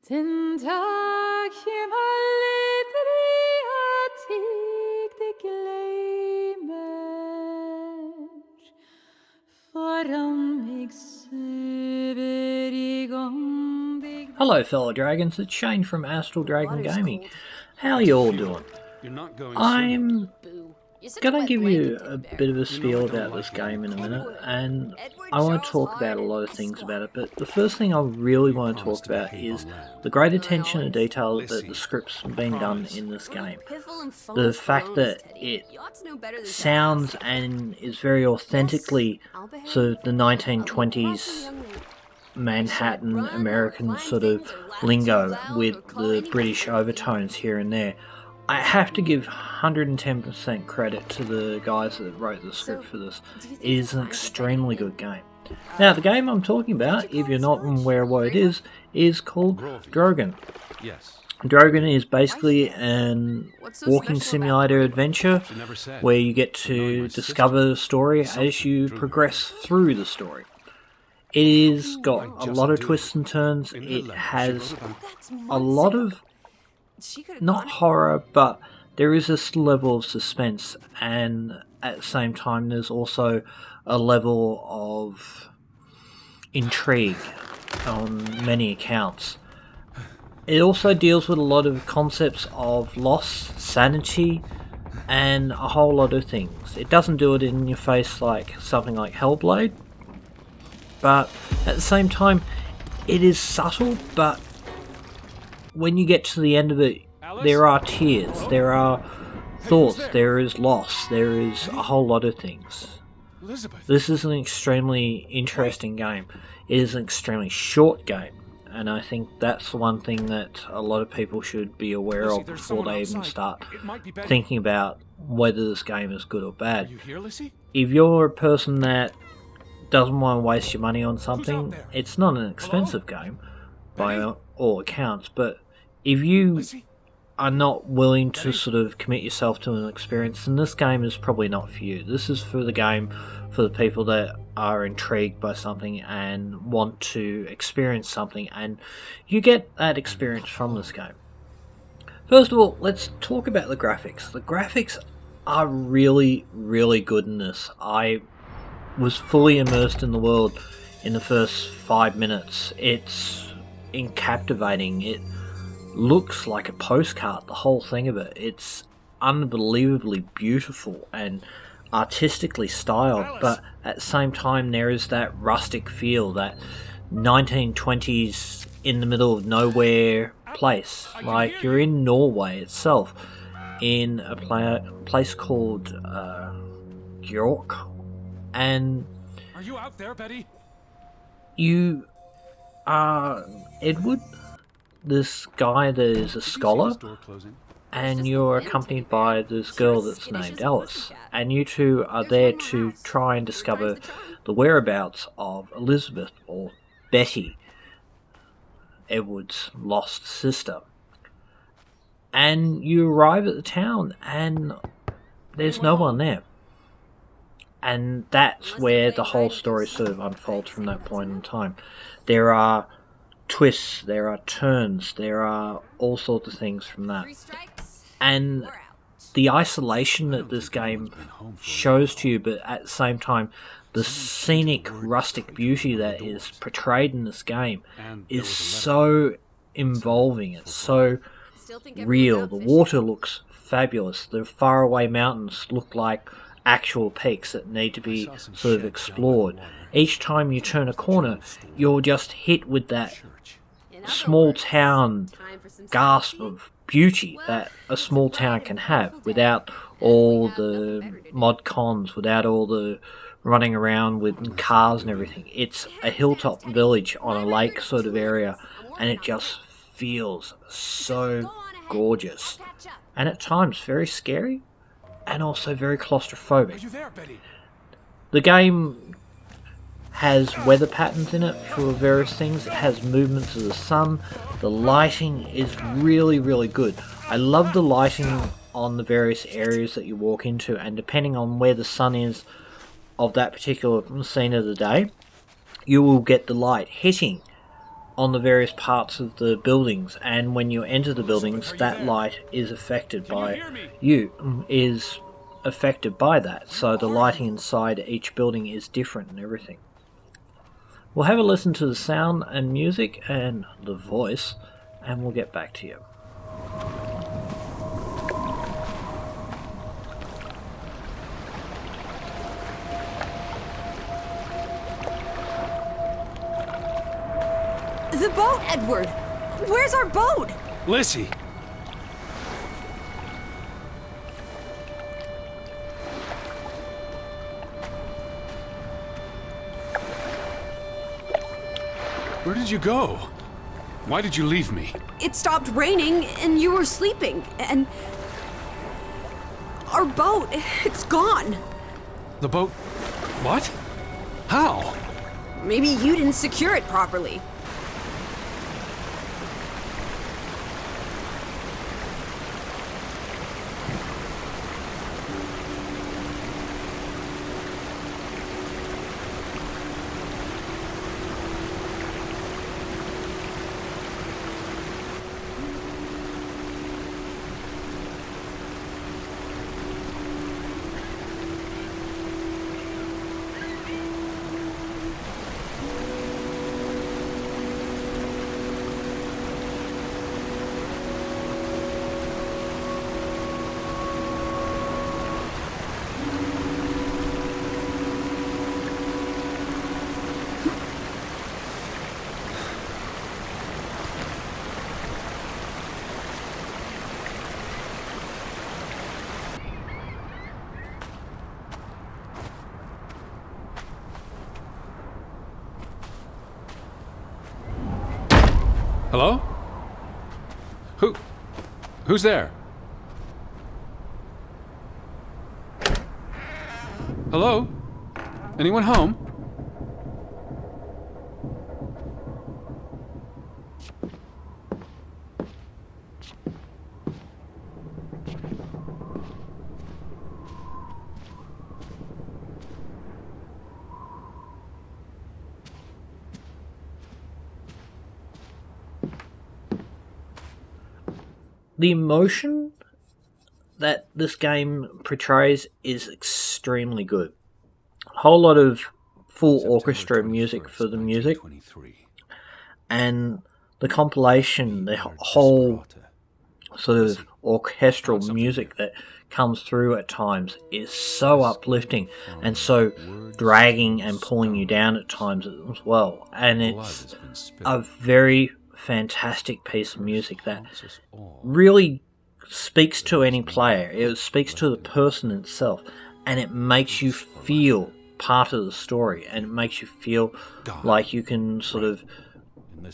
Den dag himmel drig det gleimer, foran mig søver I åndig. Hello fellow dragons, it's Shane from Astral Dragon Gaming. How are you all doing? I'm gonna give you a bit of a spiel about this game in a minute, and I want to talk about a lot of things about it, but the first thing I really want to talk about is the great attention to detail that the script's been done in this game. The fact that it sounds and is very authentically sort of the 1920's Manhattan American sort of lingo with the British overtones here and there. I have to give 110% credit to the guys that wrote the script for this. It is an extremely good game. Now, the game I'm talking about, if you're not aware of what it is called Draugen. Draugen is basically an walking simulator adventure where you get to discover the story as you progress through the story. It has got a lot of twists and turns. It has a lot of, not horror, but there is this level of suspense, and at the same time there's also a level of intrigue on many accounts. It also deals with a lot of concepts of loss, sanity, and a whole lot of things. It doesn't do it in your face like something like Hellblade, but at the same time it is subtle, but when you get to the end of it, there are tears, there are thoughts, there is loss, there is a whole lot of things. This is an extremely interesting game. It is an extremely short game, and I think that's the one thing that a lot of people should be aware of before they even start thinking about whether this game is good or bad. If you're a person that doesn't want to waste your money on something, it's not an expensive game by all accounts, but if you are not willing to sort of commit yourself to an experience, then this game is probably not for you. This is for the game for the people that are intrigued by something and want to experience something, and you get that experience from this game. First of all, let's talk about the graphics. The graphics are really, really good in this. I was fully immersed in the world in the first 5 minutes. It's captivating. It looks like a postcard, the whole thing of it. It's unbelievably beautiful and artistically styled, but at the same time there is that rustic feel, that 1920s in the middle of nowhere place, like you're in Norway itself, in a place called Draugen, and are you out there, Betty? You are Edward, this guy that is a scholar, and you're accompanied by this girl that's named Alice, and you two are there to try and discover the whereabouts of Elizabeth, or Betty, Edward's lost sister. And you arrive at the town and there's no one there, and that's where the whole story sort of unfolds from that point in time. There are twists, there are turns, there are all sorts of things from that. And the isolation that this game shows to you, but at the same time, the scenic, rustic beauty that is portrayed in this game is so involving. It's so real. The water looks fabulous. The faraway mountains look like actual peaks that need to be sort of explored. Each time you turn a corner, you're just hit with that small town gasp of beauty that a small town can have, without all the mod cons, without all the running around with cars and everything. It's a hilltop village on a lake sort of area, and it just feels so gorgeous, and at times very scary, and also very claustrophobic. The game has weather patterns in it for various things. It has movements of the sun. The lighting is really, really good. I love the lighting on the various areas that you walk into, and depending on where the sun is of that particular scene of the day, you will get the light hitting on the various parts of the buildings, and when you enter the buildings, that light is affected by that. So the lighting inside each building is different and everything. We'll have a listen to the sound and music and the voice, and we'll get back to you. The boat, Edward! Where's our boat? Lissie! Where did you go? Why did you leave me? It stopped raining and you were sleeping, and... our boat, it's gone. The boat... What? How? Maybe you didn't secure it properly. Hello? Who's there? Hello? Anyone home? The emotion that this game portrays is extremely good. A whole lot of full orchestra music for the music, and the compilation, the whole sort of orchestral music that comes through at times is so uplifting and so dragging and pulling you down at times as well. And it's a very fantastic piece of music that really speaks to any player. It speaks to the person itself, and it makes you feel part of the story, and it makes you feel like you can sort of...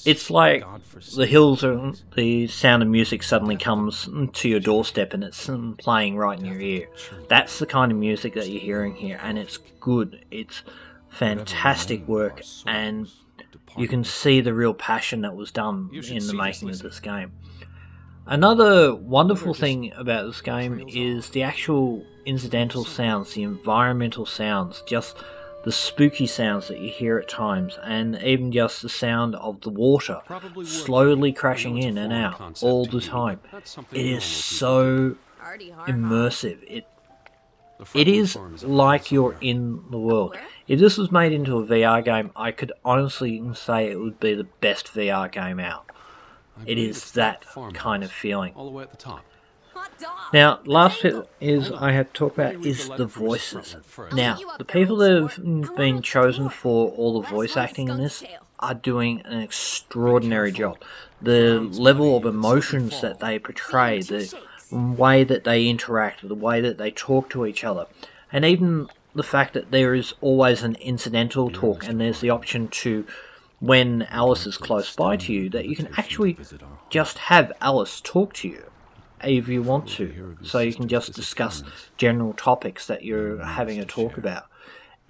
It's like the hills are... the sound of music suddenly comes to your doorstep and it's playing right in your ear. That's the kind of music that you're hearing here, and it's good. It's fantastic work, and you can see the real passion that was done in the making of this game. Another wonderful thing about this game is the actual incidental sounds, the environmental sounds, just the spooky sounds that you hear at times, and even just the sound of the water slowly crashing in and out all the time. It is so immersive. It is like you're in the world. If this was made into a VR game, I could honestly say it would be the best VR game out. It is that kind of feeling. Now, last bit I have to talk about is the voices. Now, the people that have been chosen for all the voice acting in this are doing an extraordinary job. The level of emotions that they portray, the way that they interact, the way that they talk to each other, and even the fact that there is always an incidental talk, and there's the option to, when Alice is close by to you, that you can actually just have Alice talk to you if you want to, so you can just discuss general topics that you're having a talk about.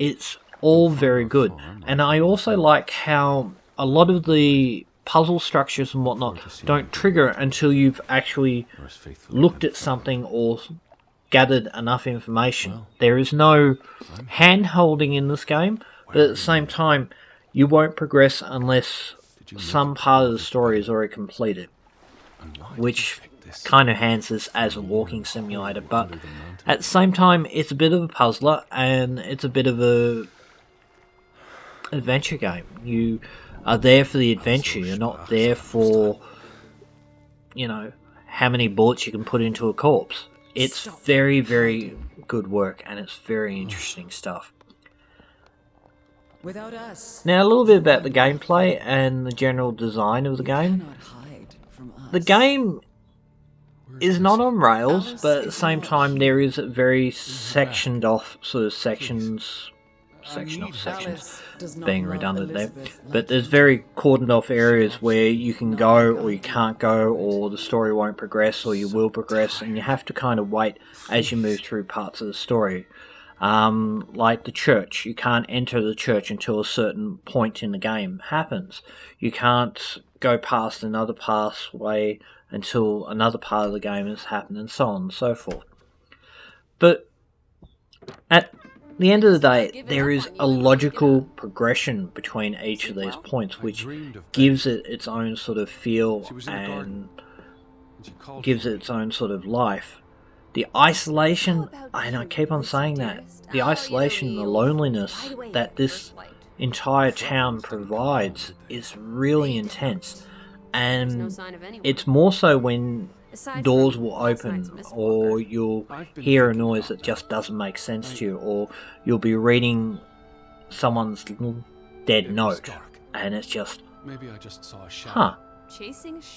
It's all very good, and I also like how a lot of the puzzle structures and whatnot don't trigger until you've actually looked at something or gathered enough information. There is no hand-holding in this game, but at the same time, you won't progress unless some part of the story is already completed, which kind of hands this as a walking simulator, but at the same time it's a bit of a puzzler and it's a bit of a adventure game. You are there for the adventure, you're not there for, you know, how many bullets you can put into a corpse. It's very, very good work and it's very interesting stuff. Without us, Now a little bit about the gameplay and the general design of the game. cannot hide from us. The game is not on rails, but at the same time there is a very sectioned off sort of sections, Alice does not being love redundant there, Elizabeth like but there's you. very cordoned off areas where you can go or you can't go, or the story won't progress or you will progress, and you have to kind of wait as you move through parts of the story. Like the church, you can't enter the church until a certain point in the game happens. You can't go past another pathway until another part of the game has happened, and so on and so forth. But at the end of the day, there is a logical progression between each of these points, which gives it its own sort of feel and gives it its own sort of life. The isolation, and I keep on saying that, the isolation and the loneliness that this entire town provides is really intense. And it's more so when doors will open, or you'll hear a noise that just doesn't make sense to you, or you'll be reading someone's dead note, and it's just, Maybe I just saw a shadow. huh.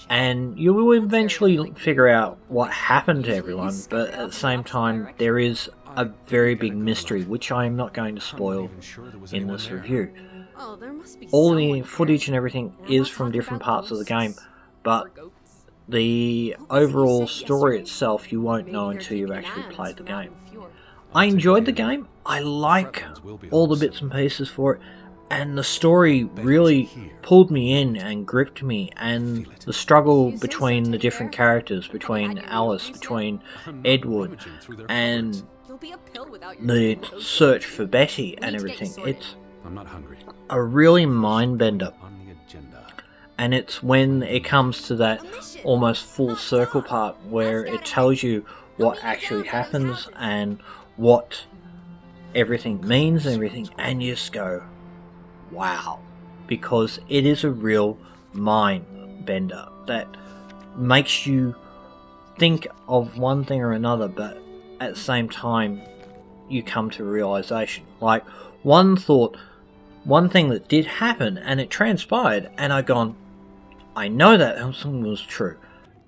And you will eventually figure out what happened to everyone, but at the same time there is a very big mystery, which I am not going to spoil in this review. Oh, there must be All someone the here. footage and everything And I'm is not from talking different about parts of the game, ghosts but or goats. the What was it you overall said story yesterday? itself you won't Maybe know they're until you've keeping actually an eye on played us the from out game. in the fjord. I enjoyed the game, I like all the bits and pieces for it, and the story really pulled me in and gripped me, and the struggle between the different characters, between Alice, between Edward, and You'll be a pill without your the food. search for Betty and need to get you everything. sorted. It's I'm not hungry. a really mind bender, On the agenda. and it's when it comes to that almost full circle part where it tells you what actually happens and what everything means and everything, and you just go, wow, because it is a real mind bender that makes you think of one thing or another, but at the same time you come to realization. Like one thing that did happen and it transpired, and I know that something was true,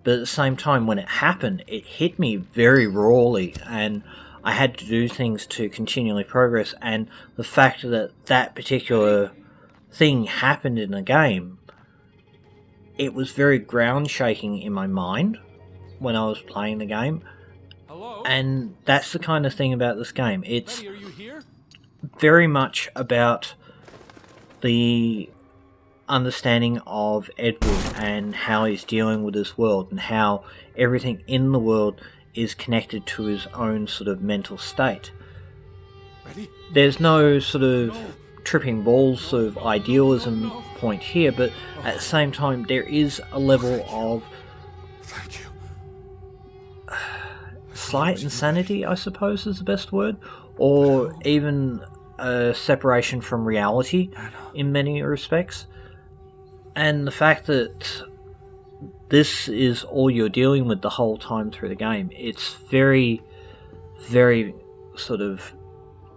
but at the same time when it happened it hit me very rawly, and I had to do things to continually progress, and the fact that that particular thing happened in the game, it was very ground shaking in my mind when I was playing the game. Hello? And that's the kind of thing about this game. It's Betty, are you here? very much about the understanding of Edward and how he's dealing with this world, and how everything in the world is connected to his own sort of mental state. Betty? There's no sort of tripping balls sort of idealism point here, but at the same time there is a level of Thank you. slight insanity, I suppose is the best word, or even a separation from reality in many respects. And the fact that this is all you're dealing with the whole time through the game, it's very, very sort of,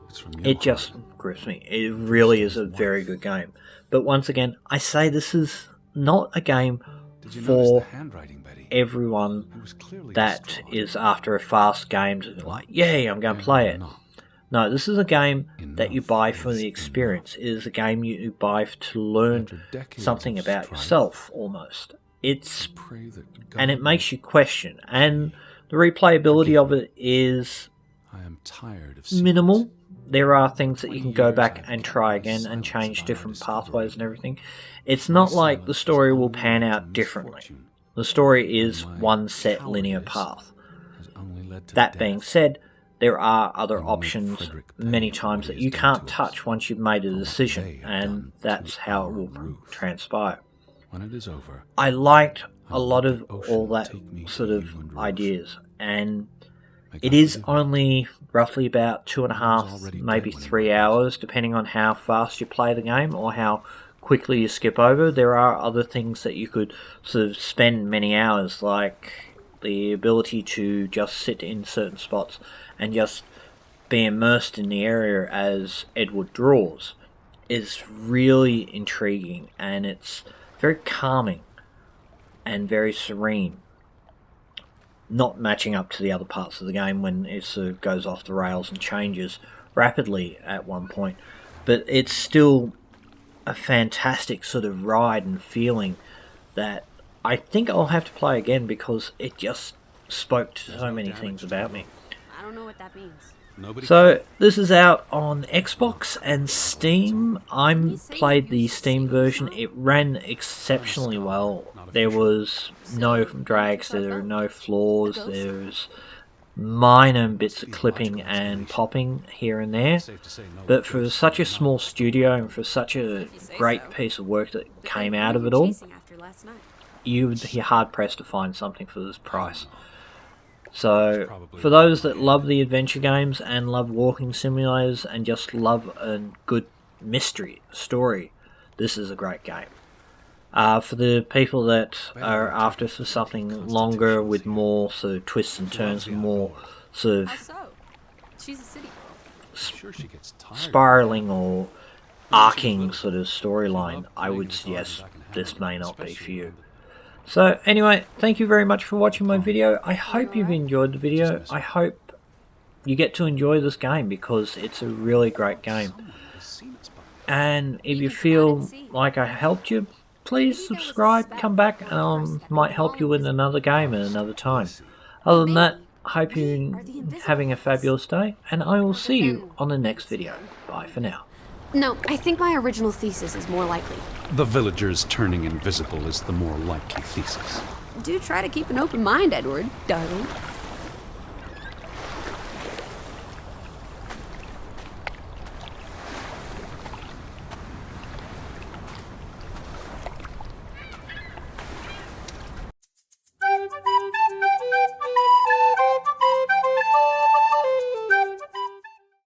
It's from you. it just grips me. It really is a very good game. But once again, I say this is not a game Did you notice for the handwriting, Betty? everyone It was clearly that distraught. is after a fast game to be like, yay, I'm going to play it. No, this is a game that you buy for the experience. It is a game you buy to learn After decades something of about strife, yourself, almost. It's pray that God and it makes you question. And the replayability of it is I am tired of secrets. minimal. There are things that you can go 20 back years and I've try kept my again and silence change about different my discovery. pathways and everything. It's not like the silence story has will only pan led out to differently. misfortune. The story is My one set linear cowardice path. has only led to That death. being said, there are other And will make options Frederick many pay for times what that he you has done can't to touch us. once you've made a For what decision, they have and done that's to how it our will Ruth. transpire. When it is over, I liked a lot of all that sort of ideas, and it is only roughly about 2.5, maybe 3 hours, depending on how fast you play the game or how quickly you skip over. There are other things that you could sort of spend many hours, like the ability to just sit in certain spots and just be immersed in the area as Edward draws is really intriguing, and it's very calming and very serene, not matching up to the other parts of the game when it sort of goes off the rails and changes rapidly at one point. But it's still a fantastic sort of ride and feeling that I think I'll have to play again, because it just spoke to so many things about me. I don't know what that means. So this is out on Xbox and Steam. I played the Steam version. It ran exceptionally well. There was no drags, there were no flaws, there's minor bits of clipping and popping here and there. But for such a small studio and for such a great piece of work that came out of it all, you would be hard pressed to find something for this price. So, for those that love the adventure games and love walking simulators and just love a good mystery story, this is a great game. For the people that are after for something longer with more sort of twists and turns and more sort of spiraling or arcing sort of storyline, I would suggest this may not be for you. So anyway, thank you very much for watching my video. I hope you've enjoyed the video. I hope you get to enjoy this game, because it's a really great game. And if you feel like I helped you, please subscribe, come back, and I might help you with another game at another time. Other than that, I hope you're having a fabulous day, and I will see you on the next video. Bye for now. No, I think my original thesis is more likely. the villagers turning invisible is the more likely thesis. Do try to keep an open mind, Edward, darling.